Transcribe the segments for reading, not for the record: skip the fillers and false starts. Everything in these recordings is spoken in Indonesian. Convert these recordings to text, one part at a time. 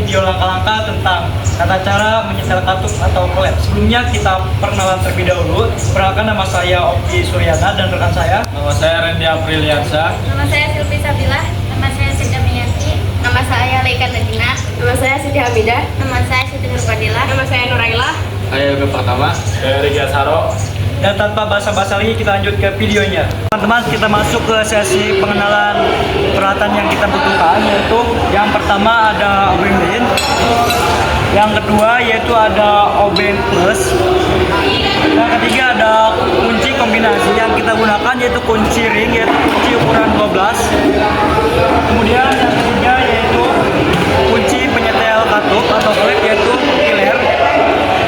video langkah-langkah tentang tata cara menyetel katup atau klep. Sebelumnya kita perkenalan terlebih dahulu. Perkenalkan, nama saya Oki Suryana dan rekan saya. Nama saya Randy Apriliansa. Nama saya Silvi Sabila. Nama saya Sida Miyanti. Nama saya Leika Nadina. Nama saya Siti Hamidah. Nama saya Siti Nurfadila. Nama saya Nuraila. Saya Yoga Pertama. Saya Riga Saro. Dan tanpa basa-basi lagi, kita lanjut ke videonya. Teman-teman, kita masuk ke sesi pengenalan peralatan yang kita butuhkan, yaitu yang pertama ada obeng lin, yang kedua yaitu ada obeng plus, yang ketiga ada kunci kombinasi yang kita gunakan yaitu kunci ring, yaitu kunci ukuran 12. Kemudian yang ketiga yaitu kunci penyetel katup atau klep, yaitu piler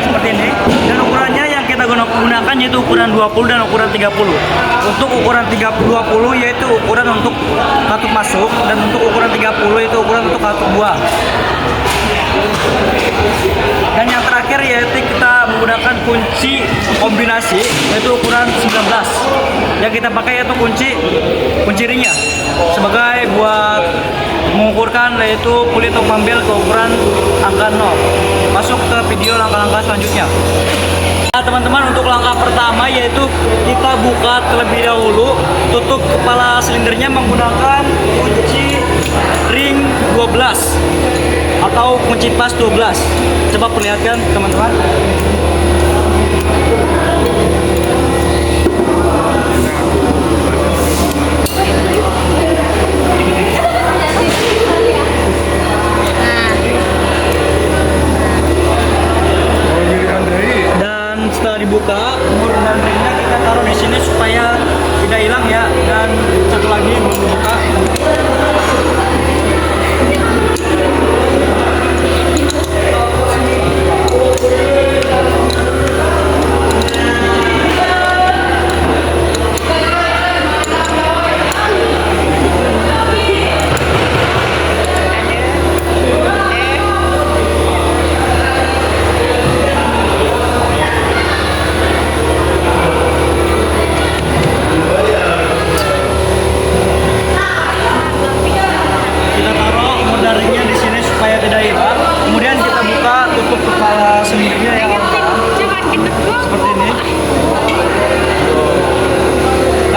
seperti ini, dan ukurannya yang kita gunakan yaitu ukuran 20 dan ukuran 30. Untuk ukuran 20 yaitu ukuran untuk katup masuk, dan untuk ukuran 30 yaitu ukuran untuk katup buang. Dan yang terakhir yaitu kita menggunakan kunci kombinasi yaitu ukuran 19. Yang kita pakai yaitu kunci ringnya sebagai buat mengukurkan yaitu kulit tombang bel ke ukuran angka 0. Masuk ke video langkah-langkah selanjutnya. Nah, teman-teman, untuk langkah pertama yaitu kita buka terlebih dahulu, tutup kepala silindernya menggunakan kunci ring 12 atau kunci pas 12. Coba perlihatkan teman-teman. Dan setelah dibuka, mur dan ringnya kita taruh di sini supaya tidak hilang ya. Dan satu lagi belum dibuka.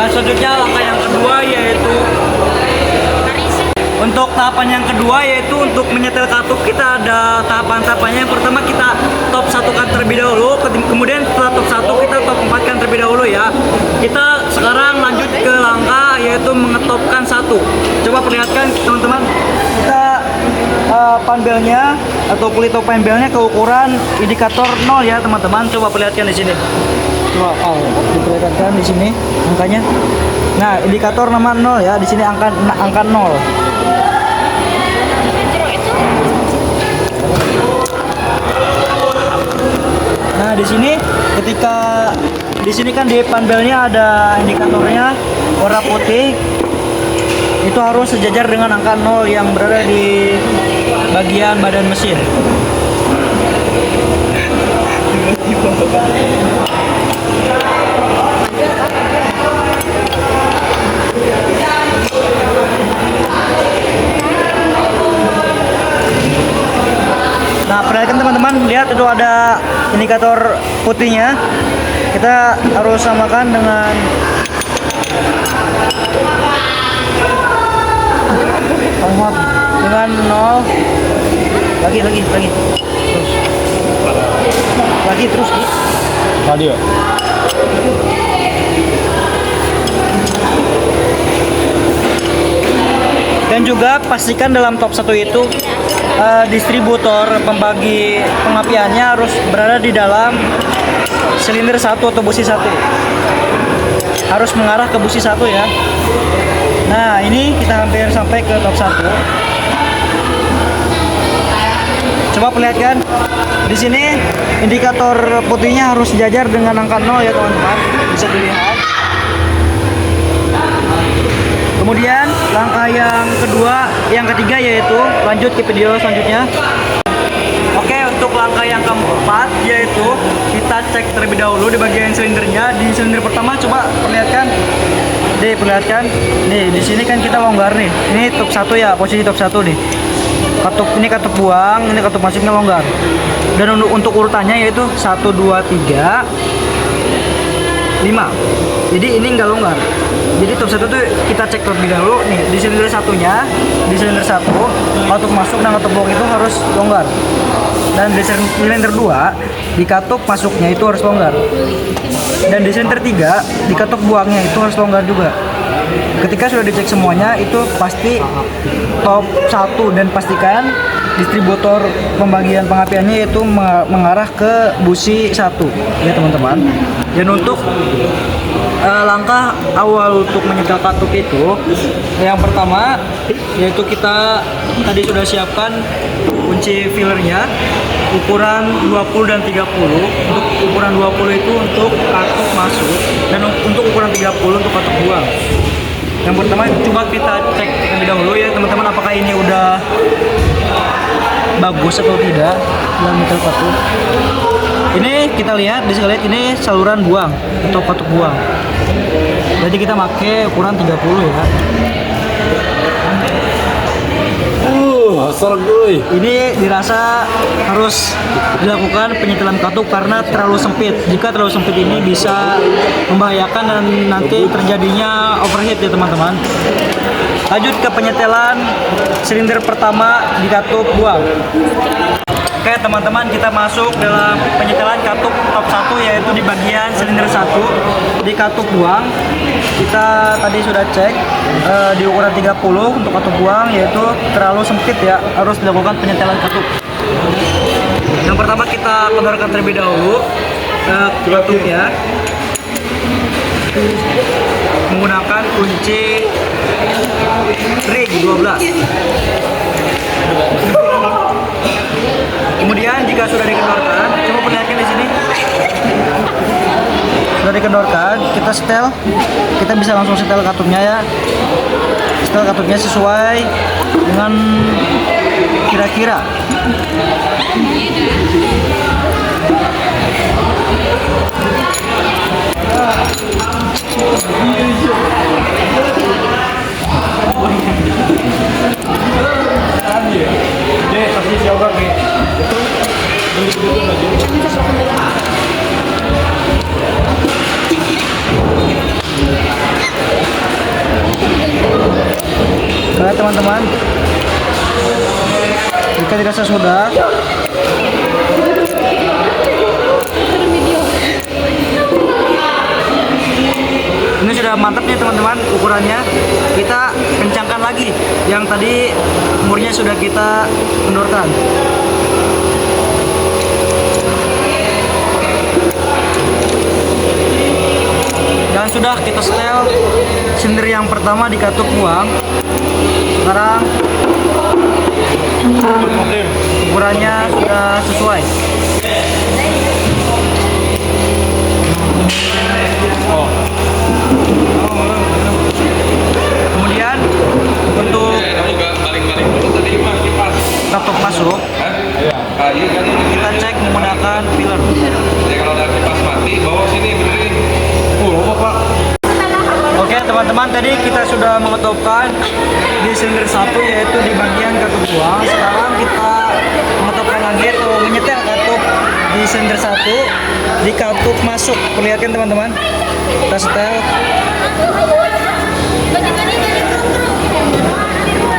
Selanjutnya langkah yang kedua yaitu untuk tahapan yang kedua yaitu untuk menyetel katup. Kita ada tahapan-tahapannya. Yang pertama kita top 1 kan terlebih dahulu, kemudian setelah top 1 kita top 4 kan terlebih dahulu ya. Kita sekarang lanjut ke langkah yaitu mengetopkan 1. Coba perlihatkan teman-teman, kita panbelnya atau kulit top panbelnya ke ukuran indikator 0 ya teman-teman. Coba perlihatkan di sini. Coba diperlihatkan di sini angkanya. Nah, indikator nama 0 ya. Di sini angka 0. Nah, di sini ketika di sini kan di panbelnya ada indikatornya warna putih. Itu harus sejajar dengan angka 0 yang berada di bagian badan mesin. Nah, perhatikan teman-teman, lihat itu ada indikator putihnya. Kita harus samakan dengan dengan 0. Lagi terus Radio. Dan juga pastikan dalam top 1 itu distributor pembagi pengapiannya harus berada di dalam silinder 1 atau busi 1. Harus mengarah ke busi 1 ya. Nah, ini kita hampir sampai ke top 1. Coba perlihatkan. Di sini indikator putihnya harus sejajar dengan angka 0 ya teman-teman. Bisa dilihat. Kemudian langkah yang ketiga yaitu lanjut ke video selanjutnya. Oke, untuk langkah yang keempat yaitu kita cek terlebih dahulu di bagian silindernya. Di silinder pertama coba perlihatkan. Perlihatkan. Nih, di sini kan kita longgar nih. Ini top 1 ya, posisi top 1 nih. katup buang, ini katup masuknya longgar. Dan untuk urutannya yaitu 1 2 3 5. Jadi ini enggak longgar. Jadi top 1 tuh kita cek terlebih dahulu nih, di silinder satunya, di silinder 1 katup masuk dan katup buang itu harus longgar. Dan di silinder 2 di katup masuknya itu harus longgar. Dan di silinder 3 di katup buangnya itu harus longgar juga. Ketika sudah dicek semuanya itu pasti top 1 dan pastikan distributor pembagian pengapiannya itu mengarah ke busi 1 ya teman-teman. Dan untuk langkah awal untuk menyetel katup itu yang pertama yaitu kita tadi sudah siapkan kunci fillernya ukuran 20 dan 30. Untuk ukuran 20 itu untuk katup masuk dan untuk ukuran 30 untuk katup buang. Yang pertama coba kita cek terlebih dahulu ya teman-teman, apakah ini udah bagus atau tidak dalam meter katup. Ini kita lihat, bisa lihat ini saluran buang atau katup buang. Jadi kita pakai ukuran 30 ya. Asal gue. Ini dirasa harus dilakukan penyetelan katup karena terlalu sempit. Jika terlalu sempit ini bisa membahayakan dan nanti terjadinya overheat ya teman-teman. Lanjut ke penyetelan silinder pertama di katup buang. Oke teman-teman, kita masuk dalam penyetelan katup top 1 yaitu di bagian silinder 1 di katup buang. Kita tadi sudah cek di ukuran 30 untuk katup buang yaitu terlalu sempit ya, harus dilakukan penyetelan katup. Yang pertama kita kendorkan terlebih dahulu katup ya menggunakan kunci ring 12. Kemudian jika sudah dikendorkan, coba perlihatkan di sini. Sudah dikendorkan, kita setel. Kita bisa langsung setel katupnya ya. Setel katupnya sesuai dengan kira-kira. Oke teman-teman, jika dirasa sudah, ini sudah mantap nih teman-teman ukurannya. Kita kencangkan lagi yang tadi murnya sudah kita kendorkan. Dan sudah kita setel silinder yang pertama di katup buang. Sekarang ukurannya sudah sesuai. Kemudian untuk katup masuk kita cek menggunakan filler. Kalau ada kipas mati bawa sini benerin. Pak. Oke teman-teman, tadi kita sudah mengetopkan di silinder 1 yaitu di bagian katup buang. Sekarang kita mengetopkan lagi atau menyetel katup di silinder 1 di katup masuk. Perlihatkan teman-teman, kita setel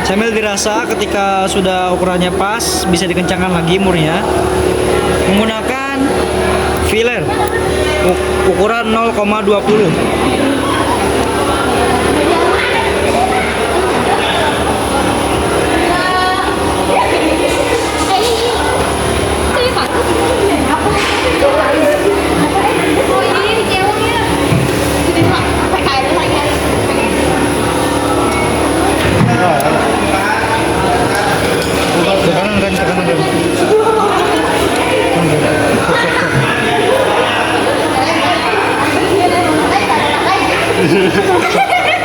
sambil dirasa. Ketika sudah ukurannya pas bisa dikencangkan lagi murnya menggunakan filler ukuran 0,20.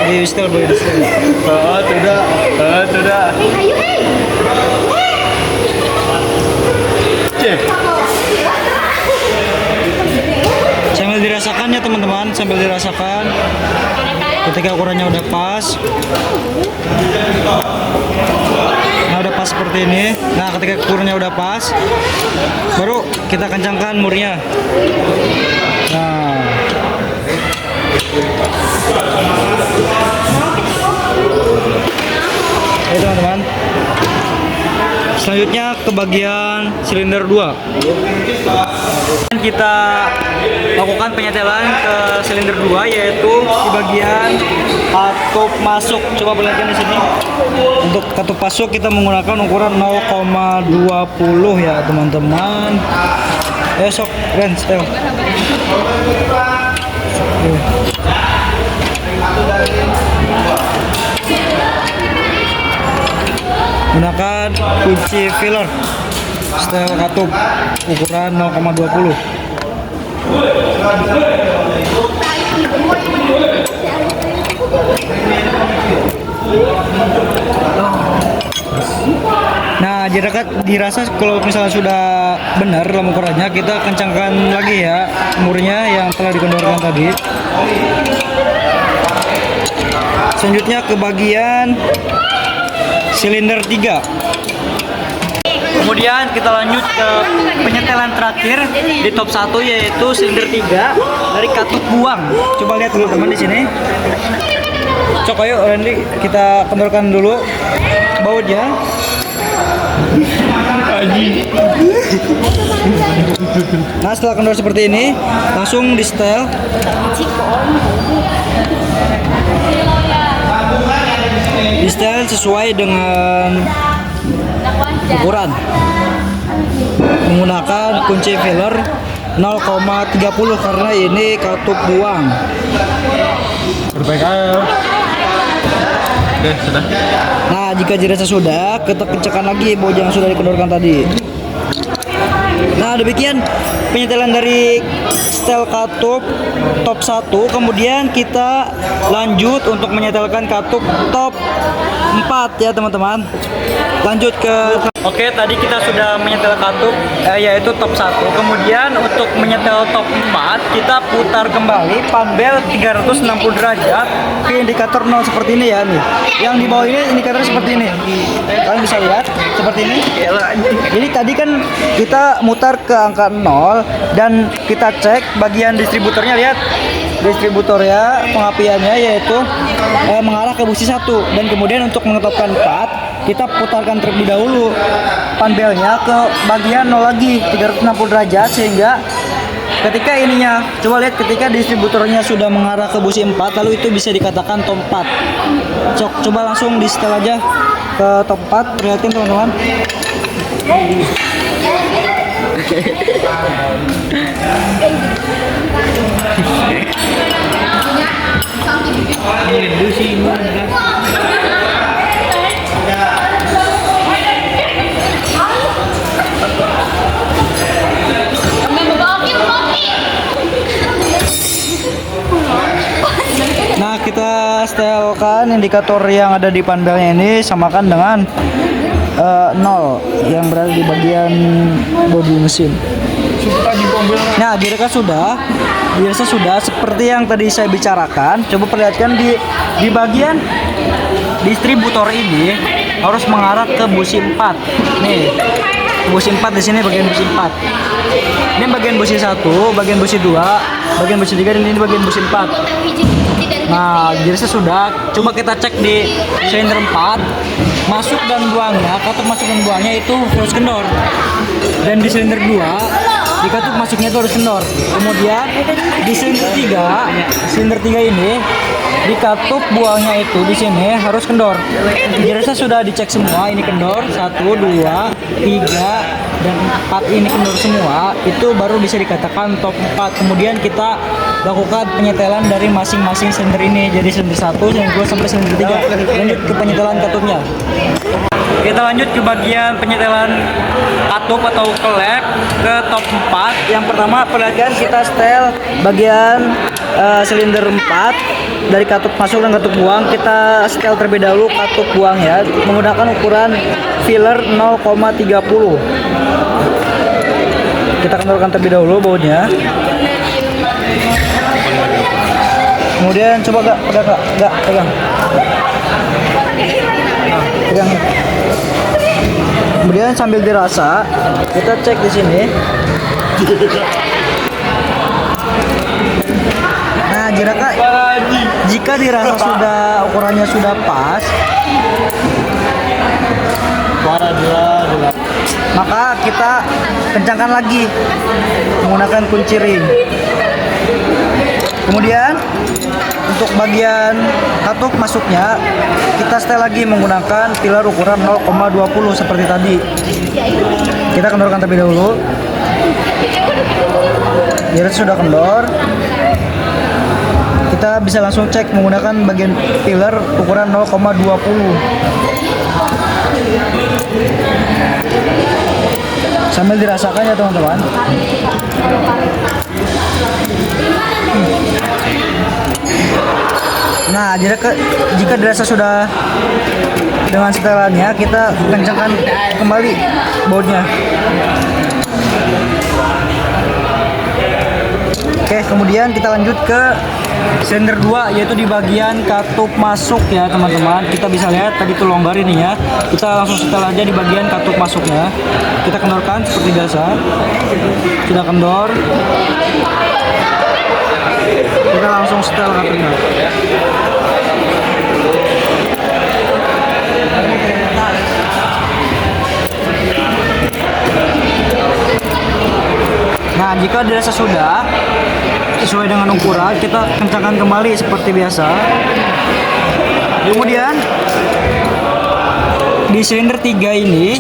Di setel boy. Oh, tidak. Ayo, hei. Cek. Sambil dirasakan ya teman-teman, sambil dirasakan. Ketika ukurannya udah pas. Nah, udah pas pas seperti ini. Nah, ketika ukurnya udah pas, baru kita kencangkan murnya. Nah, oke teman-teman. Selanjutnya ke bagian silinder 2. Kita lakukan penyetelan ke silinder 2, yaitu di bagian katup masuk. Coba perlihatkan di sini. Untuk katup masuk kita menggunakan ukuran 0,20 ya teman-teman. Sok Ren, setel. Gunakan kunci filler setel katup ukuran 0,20. Nah, jika dirasa kalau misalnya sudah benar dalam ukurannya, kita kencangkan lagi ya murnya yang telah dikendorkan tadi. Selanjutnya ke bagian silinder 3. Kemudian kita lanjut ke penyetelan terakhir di top 1, yaitu silinder 3 dari katup buang. Coba lihat teman-teman di sini. Cok, ayo Randy, kita kendorkan dulu bautnya. Nah, setelah kendor seperti ini, langsung di setel. Di setel sesuai dengan ukuran menggunakan kunci filler 0,30 karena ini katup buang. Oke, sudah. Nah, jika dirasa sudah, kita kencangkan lagi baut yang sudah dikendorkan tadi. Nah, demikian penyetelan dari setel katup top 1. Kemudian kita lanjut untuk menyetelkan katup top 4 ya teman-teman. Lanjut ke Oke, tadi kita sudah menyetel katup yaitu top 1. Kemudian untuk menyetel top 4, kita putar kembali panbel 360 derajat ke indikator 0 seperti ini ya nih. Yang di bawah ini indikator seperti ini. Kalian bisa lihat seperti ini. Jadi tadi kan kita mutar ke angka 0 dan kita cek bagian distributornya, lihat. Distributornya pengapiannya yaitu mengarah ke busi 1, dan kemudian untuk mengetopkan 4 kita putarkan terlebih dahulu panbelnya ke bagian 0 lagi 360 derajat, sehingga ketika ininya, coba lihat, ketika distributornya sudah mengarah ke busi 4, lalu itu bisa dikatakan top 4. Coba langsung di setel aja ke top 4, perhatiin teman-teman. Nah, kita setelkan indikator yang ada di panbelnya ini, samakan dengan 0 yang berada di bagian bodi mesin. Nah, dirasa sudah seperti yang tadi saya bicarakan. Coba perlihatkan di bagian distributor ini harus mengarah ke busi 4. Nih, busi 4 di sini bagian busi 4. Ini bagian busi 1, bagian busi 2, bagian busi 3, dan ini bagian busi 4. Nah, dirasa sudah. Coba kita cek di silinder 4, masuk dan buangnya, katup masuk dan buangnya itu harus kendor. Dan di silinder 2, di katup masuknya itu harus kendor. Kemudian di silinder 3 ini, di katup buangnya itu di sini harus kendor. Dirasa sudah dicek semua, ini kendor 1, 2, 3, dan 4 ini kendor semua, itu baru bisa dikatakan top 4. Kemudian kita lakukan penyetelan dari masing-masing silinder ini, jadi silinder 1, silinder 2, sampai silinder 3. Lanjut ke penyetelan katupnya. Kita lanjut ke bagian penyetelan katup atau kelek ke top 4. Yang pertama, perhatikan, kita setel bagian silinder 4 dari katup masuk dan katup buang. Kita setel terlebih dahulu katup buang ya, menggunakan ukuran filler 0,30. Kita kendorkan terlebih dahulu bautnya. Kemudian coba pegang. Pegang. Kemudian sambil dirasa, kita cek di sini. Nah, jika dirasa sudah ukurannya sudah pas, maka kita kencangkan lagi menggunakan kunci ring. Kemudian untuk bagian katup masuknya kita setel lagi menggunakan pilar ukuran 0,20 seperti tadi. Kita kendorkan terlebih dahulu. Biar sudah kendor, kita bisa langsung cek menggunakan bagian pilar ukuran 0,20. Sambil dirasakan ya teman-teman. Nah, jika dirasa sudah dengan setelannya, kita kencangkan kembali bautnya. Oke, kemudian kita lanjut ke silinder 2, yaitu di bagian katup masuk ya teman-teman. Kita bisa lihat tadi tuh longgar ini ya. Kita langsung setel aja di bagian katup masuknya. Kita kendorkan seperti biasa. Sudah kendor, kita langsung setel katupnya. Nah, jika dirasa sudah sesuai dengan ukuran, kita kencangkan kembali seperti biasa. Kemudian di silinder 3 ini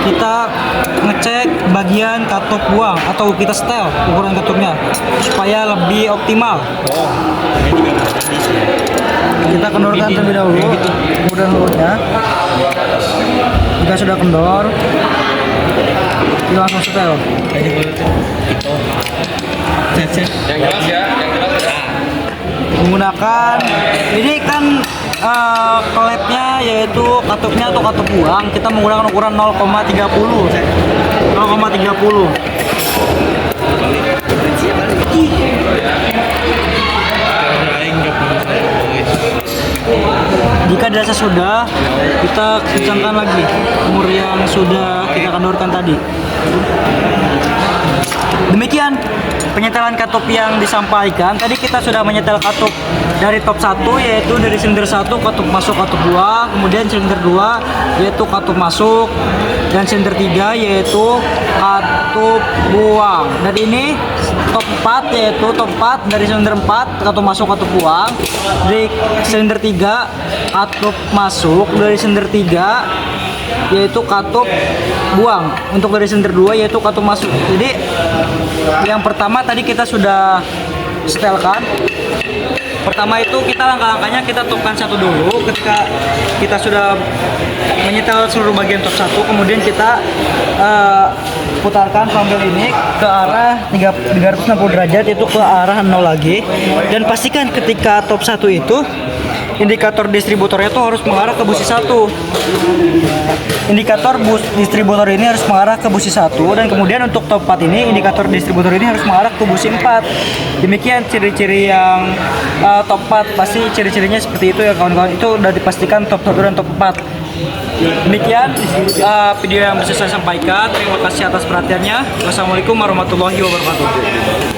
kita ngecek bagian katup buang atau kita setel ukuran katupnya supaya lebih optimal. Kita kendorkan terlebih dahulu kemudian lurusnya. Jika sudah kendor, kita langsung setel. Yang jelas ya, yang jelas ya. Menggunakan ini kan klepnya yaitu katupnya atau katup buang, kita menggunakan ukuran 0,30. Jika dirasa sudah, kita kencangkan lagi umur yang sudah kita kendorkan tadi. Demikian penyetelan katup yang disampaikan. Tadi kita sudah menyetel katup dari top 1 yaitu dari silinder 1 katup masuk katup buang, kemudian silinder 2 yaitu katup masuk, dan silinder 3 yaitu katup buang. Dan ini top 4 yaitu top 4 dari silinder 4 katup masuk katup buang, dari silinder 3 katup masuk, dari silinder 3 yaitu katup buang, untuk dari silinder 2 yaitu katup masuk. Jadi yang pertama tadi kita sudah setelkan. Pertama itu kita langkah-langkahnya kita topkan satu dulu. Ketika kita sudah menyetel seluruh bagian top 1, kemudian kita putarkan tombol ini ke arah 360 derajat, yaitu ke arah 0 lagi. Dan pastikan ketika top 1 itu indikator distributornya tuh harus mengarah ke busi 1. Indikator distributor ini harus mengarah ke busi 1, dan kemudian untuk top 4 ini indikator distributor ini harus mengarah ke busi 4. Demikian ciri-ciri yang top 4, pasti ciri-cirinya seperti itu ya kawan-kawan. Itu udah dipastikan top 1 dan top 4. Demikian video yang bisa saya sampaikan. Terima kasih atas perhatiannya. Wassalamualaikum warahmatullahi wabarakatuh.